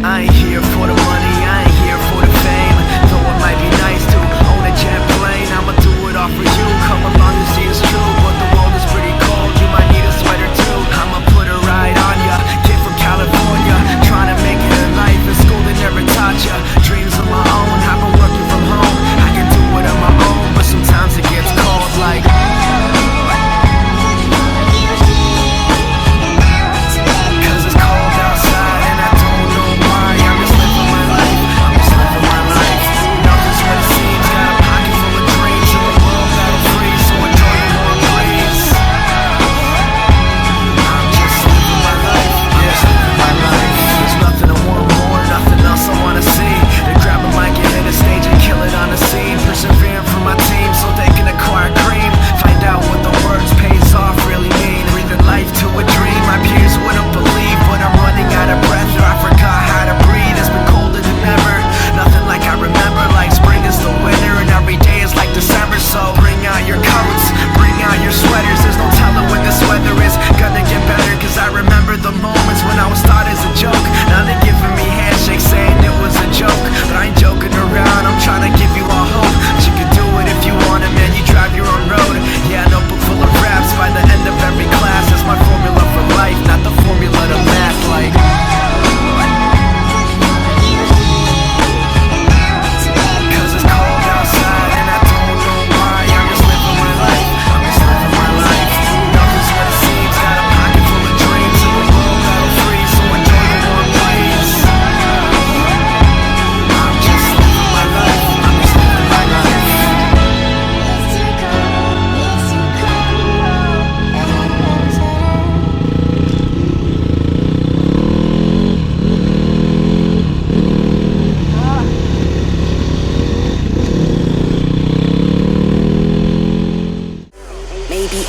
I ain't here for the money, I ain't here for the fame. Though it might be nice to own a jet plane, I'ma do it all for you. Come along and see it's true, but the world is pretty cold. You might need a sweater too. I'ma put a ride on ya. Kid from California, trying to make it in life. In school they never taught ya. Dreams of my own, I've been working from home. I can do it on my own, but sometimes it gets cold like.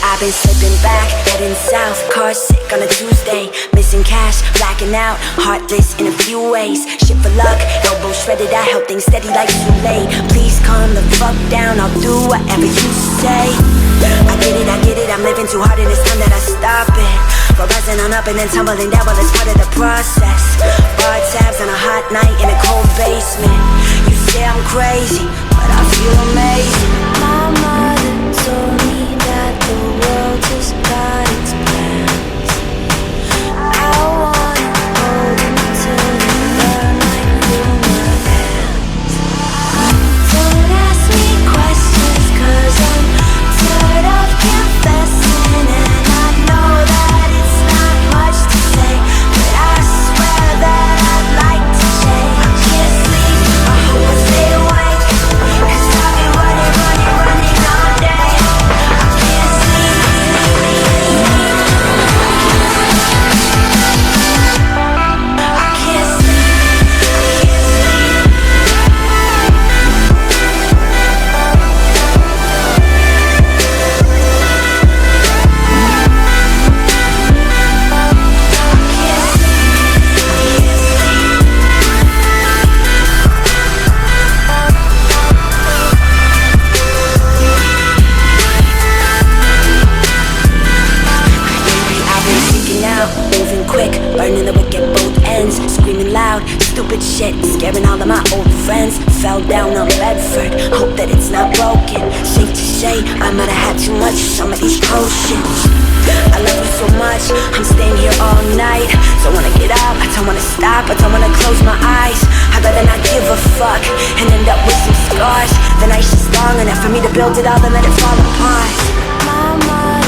I've been slipping back, heading south, car sick on a Tuesday, missing cash, blacking out, heartless in a few ways, shit for luck, elbow shredded, I held things steady like too late, please calm the fuck down, I'll do whatever you say, I get it, I'm living too hard and it's time that I stop it, for rising on up and then tumbling down, well it's part of the process, bar tabs on a hot night in a cold basement, you say I'm crazy, but I feel amazing, my mother told me that the world just got its plans. I wanna hold them till they burn right through my hands. Don't ask me questions, cause I'm tired of confessing, and I know that it's not much to say, but I swear that I'd like to change. I can't sleep, I hope I stay awake, cause I've been running all day. I can't sleep. Moving quick, burning the wick at both ends, screaming loud, stupid shit, scaring all of my old friends. Fell down on Bedford, hope that it's not broken. Safe to say, I might have had too much of some of these potions. I love you so much, I'm staying here all night. Don't wanna get up, I don't wanna stop, I don't wanna close my eyes. I'd rather not give a fuck and end up with some scars. The night's just long enough for me to build it all and let it fall apart. Mama